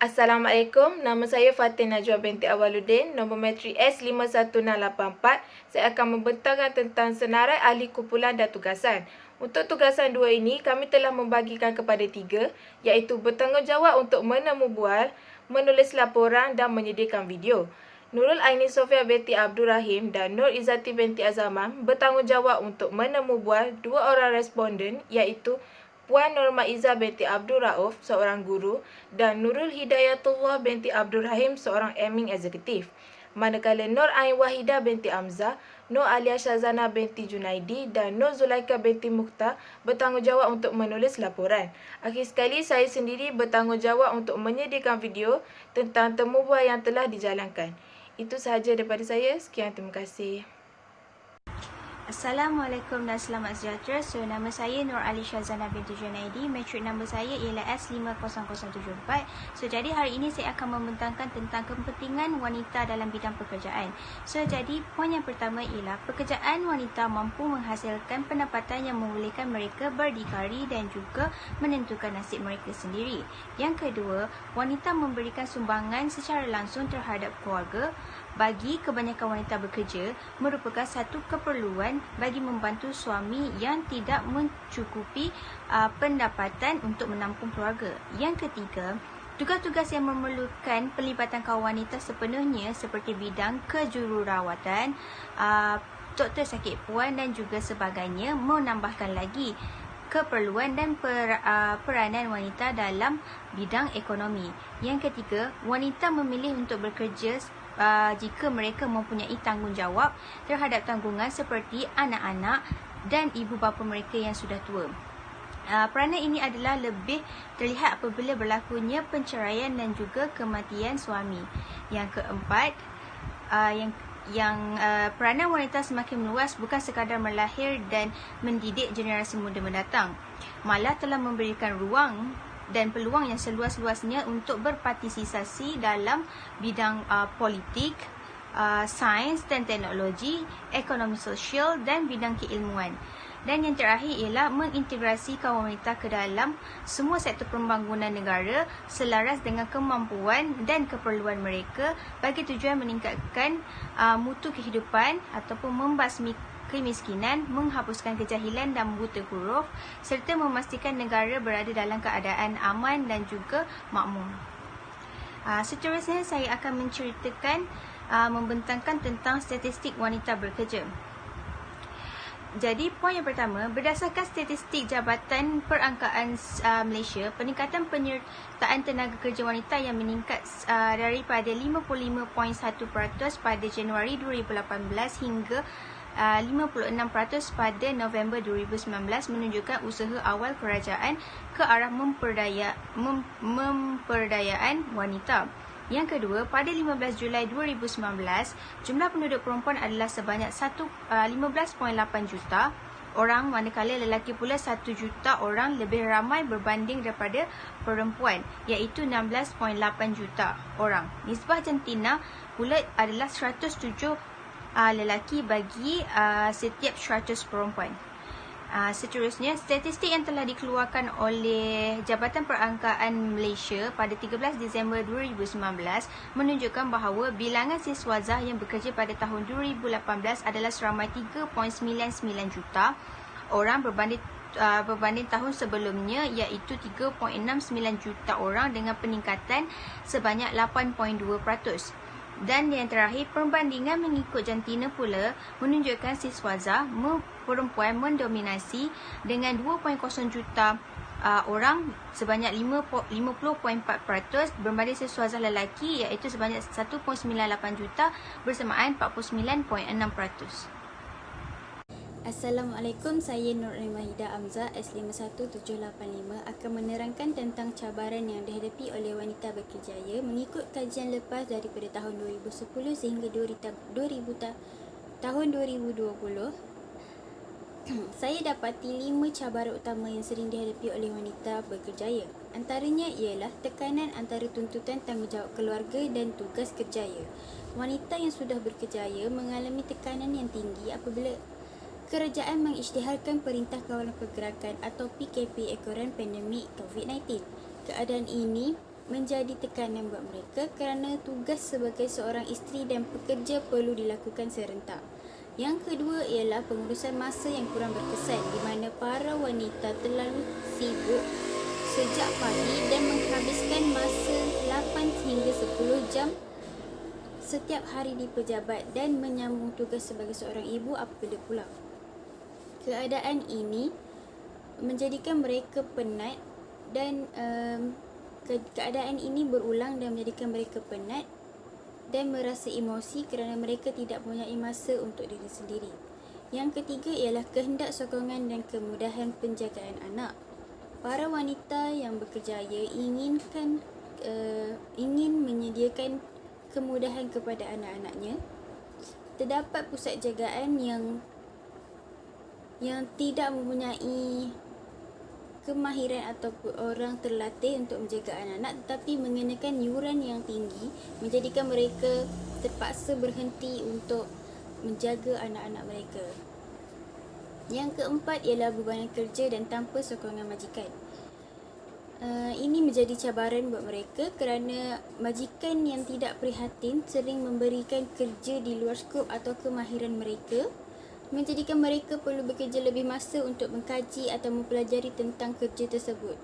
Assalamualaikum, nama saya Fatin Najwa binti Awaluddin, nombor matrik S51684. Saya akan membentangkan tentang senarai ahli kumpulan dan tugasan. Untuk tugasan 2 ini, kami telah membagikan kepada 3, iaitu bertanggungjawab untuk menemu bual, menulis laporan dan menyediakan video. Nurul Aini Sofia binti Abdul Rahim dan Nur Izzati binti Azaman bertanggungjawab untuk menemu bual 2 orang responden, iaitu Puan Norma Izzah binti Abdul Rauf, seorang guru, dan Nurul Hidayatullah binti Abdul Rahim, seorang admin eksekutif. Manakala Nur Ain Wahidah binti Amzah, Nur Alia Shazana binti Junaidi dan Nur Zulaika binti Mukhtar bertanggungjawab untuk menulis laporan. Akhir sekali, saya sendiri bertanggungjawab untuk menyediakan video tentang temu bual yang telah dijalankan. Itu sahaja daripada saya. Sekian, terima kasih. Assalamualaikum dan selamat sejahtera. Nama saya Nur Ali Shazana binti Junaidi. Matrik nombor saya ialah S50074. Jadi hari ini saya akan membentangkan tentang kepentingan wanita dalam bidang pekerjaan. Jadi poin yang pertama ialah pekerjaan wanita mampu menghasilkan pendapatan yang membolehkan mereka berdikari dan juga menentukan nasib mereka sendiri. Yang kedua, wanita memberikan sumbangan secara langsung terhadap keluarga. Bagi kebanyakan wanita bekerja merupakan satu keperluan bagi membantu suami yang tidak mencukupi pendapatan untuk menampung keluarga. Yang ketiga, tugas-tugas yang memerlukan pelibatan kaum wanita sepenuhnya seperti bidang kejururawatan, doktor sakit puan dan juga sebagainya menambahkan lagi keperluan dan peranan wanita dalam bidang ekonomi. Yang ketiga, wanita memilih untuk bekerja jika mereka mempunyai tanggungjawab terhadap tanggungan seperti anak-anak dan ibu bapa mereka yang sudah tua. Peranan ini adalah lebih terlihat apabila berlakunya penceraian dan juga kematian suami. Yang keempat, peranan wanita semakin meluas bukan sekadar melahir dan mendidik generasi muda mendatang, malah telah memberikan ruang dan peluang yang seluas-luasnya untuk berpartisipasi dalam bidang politik, sains dan teknologi, ekonomi sosial dan bidang keilmuan. Dan yang terakhir ialah mengintegrasi kaum wanita ke dalam semua sektor pembangunan negara selaras dengan kemampuan dan keperluan mereka bagi tujuan meningkatkan mutu kehidupan ataupun membasmi kemiskinan, menghapuskan kejahilan dan buta huruf serta memastikan negara berada dalam keadaan aman dan juga makmur. Seterusnya saya akan menceritakan membentangkan tentang statistik wanita bekerja. Jadi poin yang pertama, berdasarkan statistik Jabatan Perangkaan Malaysia, peningkatan penyertaan tenaga kerja wanita yang meningkat daripada 55.1% pada Januari 2018 hingga 56% pada November 2019 menunjukkan usaha awal kerajaan ke arah memperdayaan wanita. Yang kedua, pada 15 Julai 2019, jumlah penduduk perempuan adalah sebanyak 15.8 juta orang, manakala lelaki pula 1 juta orang lebih ramai berbanding daripada perempuan, iaitu 16.8 juta orang. Nisbah jantina pula adalah 107 lelaki bagi setiap 100 perempuan. Seterusnya, statistik yang telah dikeluarkan oleh Jabatan Perangkaan Malaysia pada 13 Disember 2019 menunjukkan bahawa bilangan siswazah yang bekerja pada tahun 2018 adalah seramai 3.99 juta orang berbanding tahun sebelumnya, iaitu 3.69 juta orang dengan peningkatan sebanyak 8.2%. Dan yang terakhir, perbandingan mengikut jantina pula menunjukkan siswazah perempuan mendominasi dengan 2.0 juta orang sebanyak 50.4% berbanding siswazah lelaki iaitu sebanyak 1.98 juta bersamaan 49.6%. Assalamualaikum, saya Nur Ain Wahidah Amzah S51785 akan menerangkan tentang cabaran yang dihadapi oleh wanita berkerjaya mengikut kajian lepas daripada tahun 2010 sehingga tahun 2020. Saya dapati 5 cabaran utama yang sering dihadapi oleh wanita berkerjaya. Antaranya ialah tekanan antara tuntutan tanggungjawab keluarga dan tugas kerjaya. Wanita yang sudah berkerjaya mengalami tekanan yang tinggi apabila kerajaan mengisytiharkan Perintah Kawalan Pergerakan atau PKP ekoran pandemik COVID-19. Keadaan ini menjadi tekanan buat mereka kerana tugas sebagai seorang isteri dan pekerja perlu dilakukan serentak. Yang kedua ialah pengurusan masa yang kurang berkesan di mana para wanita terlalu sibuk sejak pagi dan menghabiskan masa 8 hingga 10 jam setiap hari di pejabat dan menyambung tugas sebagai seorang ibu apabila pulang. Keadaan ini menjadikan mereka penat dan keadaan ini berulang dan menjadikan mereka penat dan merasa emosi kerana mereka tidak mempunyai masa untuk diri sendiri. Yang ketiga ialah kehendak sokongan dan kemudahan penjagaan anak. Para wanita yang berkerjaya ingin menyediakan kemudahan kepada anak-anaknya. Terdapat pusat jagaan yang tidak mempunyai kemahiran ataupun orang terlatih untuk menjaga anak-anak tetapi mengenakan yuran yang tinggi menjadikan mereka terpaksa berhenti untuk menjaga anak-anak mereka. Yang keempat ialah bebanan kerja dan tanpa sokongan majikan. Ini menjadi cabaran buat mereka kerana majikan yang tidak prihatin sering memberikan kerja di luar skop atau kemahiran mereka, menjadikan mereka perlu bekerja lebih masa untuk mengkaji atau mempelajari tentang kerja tersebut.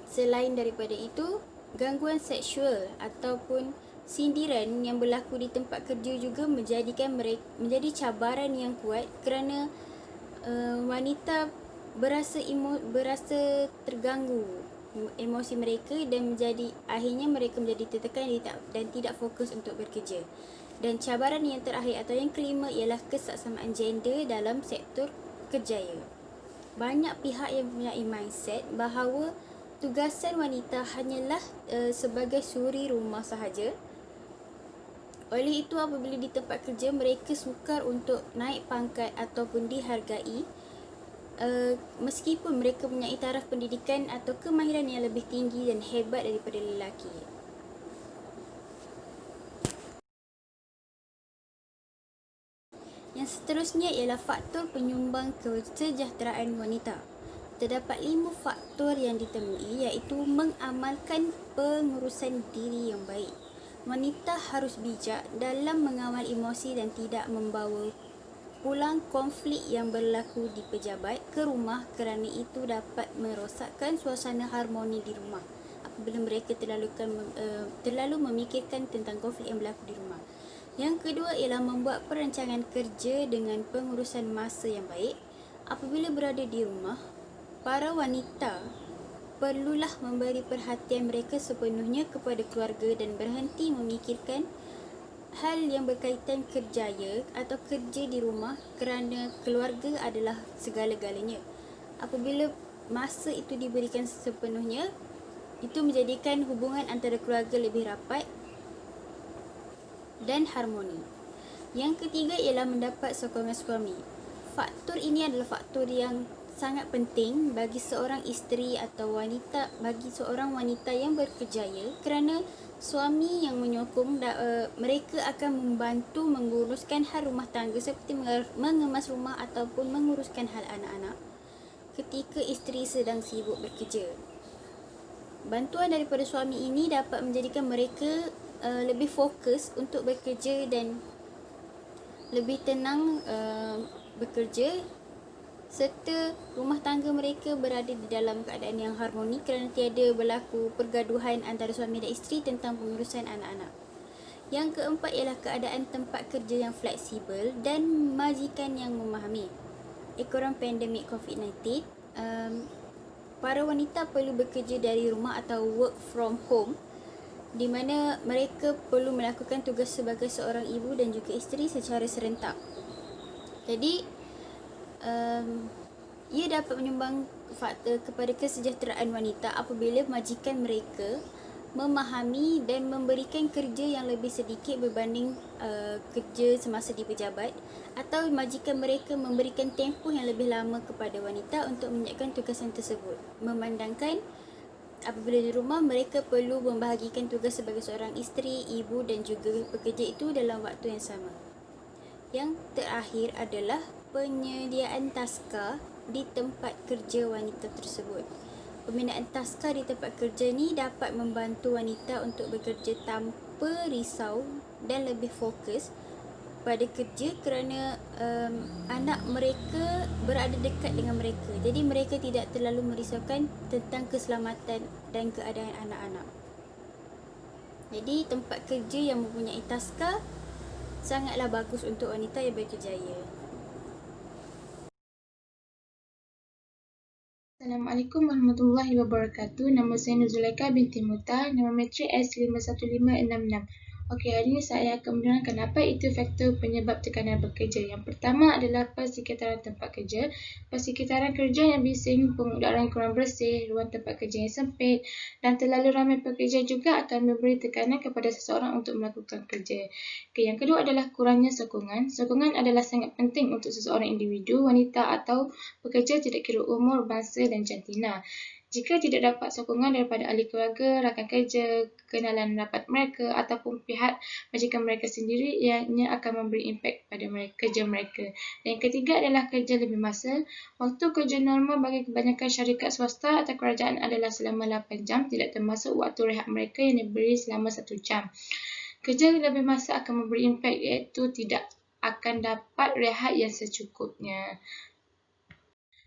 Selain daripada itu, gangguan seksual ataupun sindiran yang berlaku di tempat kerja juga menjadi cabaran yang kuat kerana wanita berasa terganggu emosi mereka dan akhirnya mereka menjadi tertekan dan tidak fokus untuk bekerja. Dan cabaran yang terakhir atau yang kelima ialah kesaksamaan gender dalam sektor kerjaya. Banyak pihak yang mempunyai mindset bahawa tugasan wanita hanyalah sebagai suri rumah sahaja. Oleh itu, apabila di tempat kerja mereka sukar untuk naik pangkat ataupun dihargai, meskipun mereka mempunyai taraf pendidikan atau kemahiran yang lebih tinggi dan hebat daripada lelaki. Yang seterusnya ialah faktor penyumbang kesejahteraan wanita. Terdapat 5 faktor yang ditemui iaitu mengamalkan pengurusan diri yang baik. Wanita harus bijak dalam mengawal emosi dan tidak membawa pulang konflik yang berlaku di pejabat ke rumah kerana itu dapat merosakkan suasana harmoni di rumah apabila mereka terlalu memikirkan tentang konflik yang berlaku di rumah. Yang kedua ialah membuat perancangan kerja dengan pengurusan masa yang baik. Apabila berada di rumah, para wanita perlulah memberi perhatian mereka sepenuhnya kepada keluarga dan berhenti memikirkan hal yang berkaitan kerjaya atau kerja di rumah kerana keluarga adalah segala-galanya. Apabila masa itu diberikan sepenuhnya, itu menjadikan hubungan antara keluarga lebih rapat dan harmoni. Yang ketiga ialah mendapat sokongan suami. Faktor ini adalah faktor yang sangat penting bagi seorang isteri atau bagi seorang wanita yang berkerjaya kerana suami yang menyokong mereka akan membantu menguruskan hal rumah tangga seperti mengemas rumah ataupun menguruskan hal anak-anak ketika isteri sedang sibuk bekerja. Bantuan daripada suami ini dapat menjadikan mereka lebih fokus untuk bekerja dan lebih tenang bekerja serta rumah tangga mereka berada di dalam keadaan yang harmoni kerana tiada berlaku pergaduhan antara suami dan isteri tentang pengurusan anak-anak. Yang keempat ialah keadaan tempat kerja yang fleksibel dan majikan yang memahami. Ekoran pandemik COVID-19, para wanita perlu bekerja dari rumah atau work from home di mana mereka perlu melakukan tugas sebagai seorang ibu dan juga isteri secara serentak. Jadi, ia dapat menyumbang faktor kepada kesejahteraan wanita apabila majikan mereka memahami dan memberikan kerja yang lebih sedikit berbanding kerja semasa di pejabat, atau majikan mereka memberikan tempoh yang lebih lama kepada wanita untuk menyiapkan tugasan tersebut, memandangkan apabila di rumah mereka perlu membahagikan tugas sebagai seorang isteri, ibu dan juga pekerja itu dalam waktu yang sama. Yang terakhir adalah penyediaan taska di tempat kerja wanita tersebut. Pembinaan taska di tempat kerja ni dapat membantu wanita untuk bekerja tanpa risau dan lebih fokus pada kerja kerana anak mereka berada dekat dengan mereka. Jadi mereka tidak terlalu merisaukan tentang keselamatan dan keadaan anak-anak. Jadi tempat kerja yang mempunyai taska sangatlah bagus untuk wanita yang berkejaya. Assalamualaikum warahmatullahi wabarakatuh. Nama saya Nuzulaika binti Muta. Nama matrik S51566. Okey, hari ini saya akan menerangkan apa itu faktor penyebab tekanan bekerja. Yang pertama adalah persekitaran tempat kerja. Persekitaran kerja yang bising, pengudaran kurang bersih, ruang tempat kerja yang sempit dan terlalu ramai pekerja juga akan memberi tekanan kepada seseorang untuk melakukan kerja. Okey, yang kedua adalah kurangnya sokongan. Sokongan adalah sangat penting untuk seseorang individu, wanita atau pekerja tidak kira umur, bangsa dan jantina. Jika tidak dapat sokongan daripada ahli keluarga, rakan kerja, kenalan rapat mereka ataupun pihak majikan mereka sendiri, ianya akan memberi impak pada kerja mereka. Dan yang ketiga adalah kerja lebih masa. Waktu kerja normal bagi kebanyakan syarikat swasta atau kerajaan adalah selama 8 jam, tidak termasuk waktu rehat mereka yang diberi selama 1 jam. Kerja lebih masa akan memberi impak iaitu tidak akan dapat rehat yang secukupnya.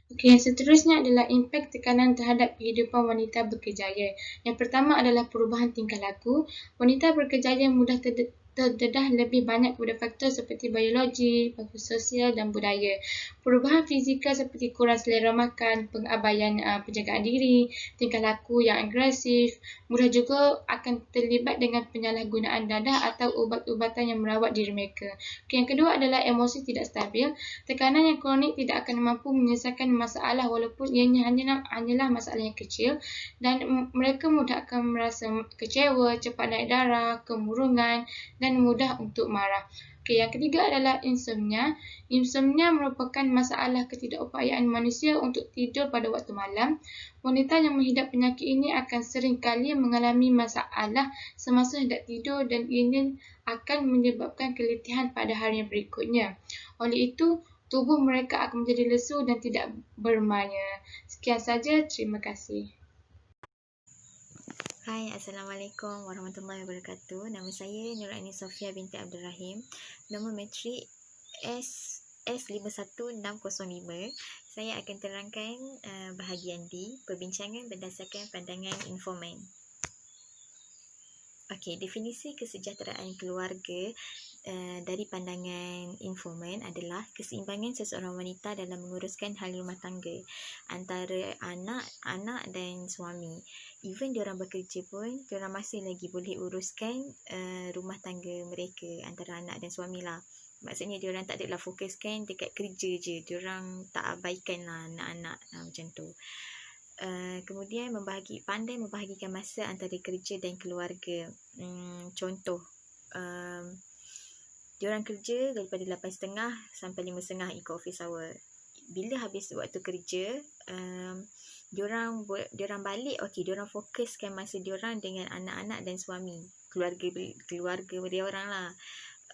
Okey, yang seterusnya adalah impak tekanan terhadap kehidupan wanita berkejaya. Yang pertama adalah perubahan tingkah laku. Wanita berkejaya mudah terdedah lebih banyak kepada faktor seperti biologi, faktor sosial dan budaya. Perubahan fizikal seperti kurang selera makan, pengabaian penjagaan diri, tingkah laku yang agresif, mudah juga akan terlibat dengan penyalahgunaan dadah atau ubat-ubatan yang merawat diri mereka. Okay, yang kedua adalah emosi tidak stabil. Tekanan yang kronik tidak akan mampu menyelesaikan masalah walaupun ianya hanyalah masalah yang kecil dan mereka mudah akan merasa kecewa, cepat naik darah, kemurungan dan mudah untuk marah. Okey, yang ketiga adalah insomnia. Insomnia merupakan masalah ketidakupayaan manusia untuk tidur pada waktu malam. Wanita yang mengidap penyakit ini akan sering kali mengalami masalah semasa hendak tidur dan ini akan menyebabkan keletihan pada hari yang berikutnya. Oleh itu, tubuh mereka akan menjadi lesu dan tidak bermaya. Sekian saja, terima kasih. Hai, Assalamualaikum warahmatullahi wabarakatuh. Nama saya Nuraini Sofia binti Abdul Rahim. Nombor matrik S51605. Saya akan terangkan bahagian D, perbincangan berdasarkan pandangan informan. Okey, definisi kesejahteraan keluarga dari pandangan informan adalah keseimbangan seseorang wanita dalam menguruskan hal rumah tangga antara anak dan suami. Even diorang bekerja pun, diorang masih lagi boleh uruskan rumah tangga mereka antara anak dan suami lah. Maksudnya diorang tak adalah fokuskan dekat kerja je. Diorang tak abaikan lah anak-anak macam tu. Kemudian pandai membahagikan masa antara kerja dan keluarga. Contoh, diorang kerja daripada 8.30 sampai 5.30 ikut office hour. Bila habis waktu kerja, diorang balik, okey, diorang fokuskan masa diorang dengan anak-anak dan suami, keluarga diorang lah.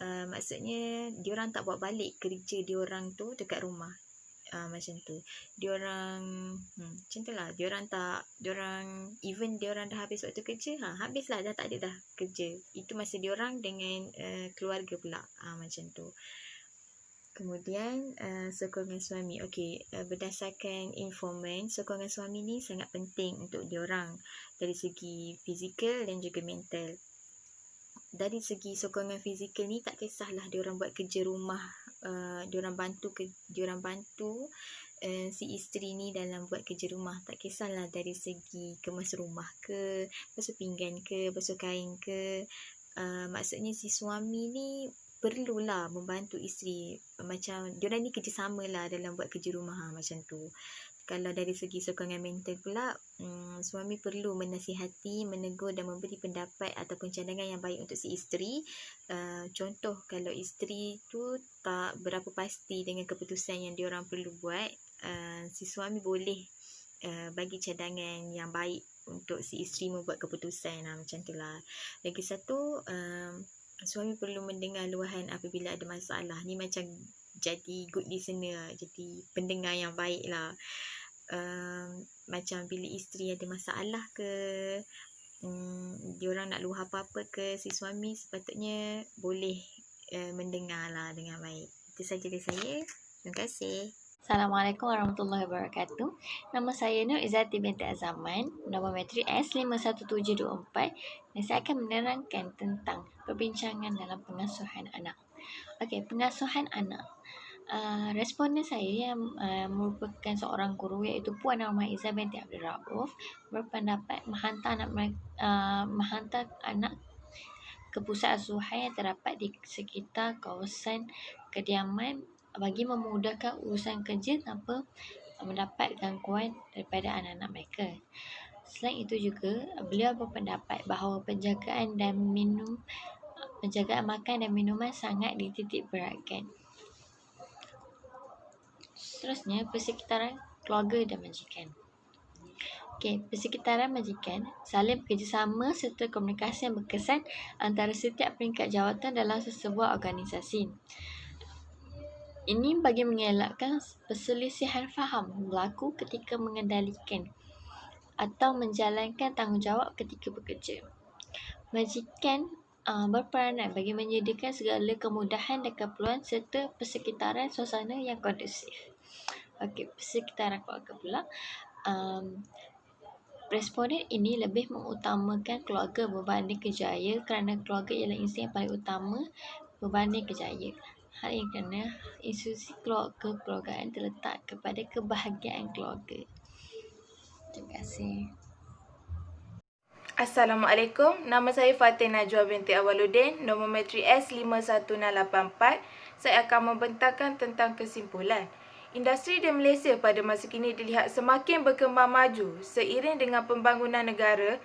Maksudnya diorang tak bawa balik kerja diorang tu dekat rumah. Macam tu. Diorang macam tu lah. Even diorang dah habis waktu kerja, habislah, dah tak ada dah kerja. Itu masa diorang dengan keluarga pula. Macam tu. Kemudian sokongan suami. Okey, berdasarkan informan, sokongan suami ni sangat penting untuk diorang dari segi fizikal dan juga mental. Dari segi sokongan fizikal ni, tak kisahlah diorang buat kerja rumah, diorang bantu si isteri ni dalam buat kerja rumah. Tak kisahlah dari segi kemas rumah ke, basuh pinggan ke, basuh kain ke. Maksudnya si suami ni perlulah membantu isteri. Macam diorang ni kerjasama lah dalam buat kerja rumah macam tu. Kalau dari segi sokongan mental pula, suami perlu menasihati, menegur dan memberi pendapat ataupun cadangan yang baik untuk si isteri. Contoh, kalau isteri tu tak berapa pasti dengan keputusan yang diorang perlu buat, si suami boleh bagi cadangan yang baik untuk si isteri membuat keputusan. Macam tu lah. Lagi satu, suami perlu mendengar luahan apabila ada masalah. Ni macam jadi good listener, jadi pendengar yang baik lah. macam bila isteri ada masalah ke, diorang nak luah apa-apa ke si suami, sepatutnya boleh mendengar lah dengan baik. Itu saja dari saya. Terima kasih. Assalamualaikum warahmatullahi wabarakatuh. Nama saya Nur Izzati binti Azaman, nombor matrik S51724, dan saya akan menerangkan tentang perbincangan dalam pengasuhan anak. Okey, pengasuhan anak. Responden saya yang merupakan seorang guru iaitu Puan Norma Izzah binti Abdul Rauf berpendapat menghantar anak ke pusat asuhan yang terdapat di sekitar kawasan kediaman bagi memudahkan urusan kerja tanpa mendapat gangguan daripada anak-anak mereka. Selain itu juga, beliau berpendapat bahawa penjagaan makan dan minuman sangat dititik beratkan. Seterusnya, persekitaran keluarga dan majikan. Okey, persekitaran majikan saling bekerjasama serta komunikasi yang berkesan antara setiap peringkat jawatan dalam sesebuah organisasi. Ini bagi mengelakkan perselisihan faham berlaku ketika mengendalikan atau menjalankan tanggungjawab ketika bekerja. Majikan berperanan bagi menyediakan segala kemudahan dan keperluan serta persekitaran suasana yang kondusif. Okey, persekitaran keluarga pula. Responden ini lebih mengutamakan keluarga berbanding kejaya kerana keluarga ialah insting yang paling utama berbanding kejaya. Hal ini kerana institusi keluargaan terletak kepada kebahagiaan keluarga. Terima kasih. Assalamualaikum. Nama saya Fatin Najwa binti Awaluddin, nombor matrik S51684. Saya akan membentangkan tentang kesimpulan. Industri di Malaysia pada masa kini dilihat semakin berkembang maju seiring dengan pembangunan negara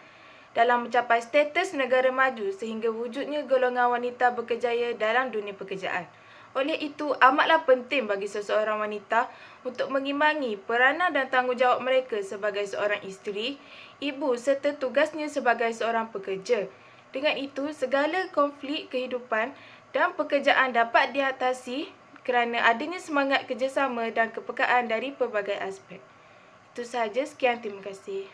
dalam mencapai status negara maju sehingga wujudnya golongan wanita berkejaya dalam dunia pekerjaan. Oleh itu, amatlah penting bagi seseorang wanita untuk mengimbangi peranan dan tanggungjawab mereka sebagai seorang isteri, ibu serta tugasnya sebagai seorang pekerja. Dengan itu, segala konflik kehidupan dan pekerjaan dapat diatasi kerana adanya semangat kerjasama dan kepekaan dari pelbagai aspek. Itu sahaja, sekian, terima kasih.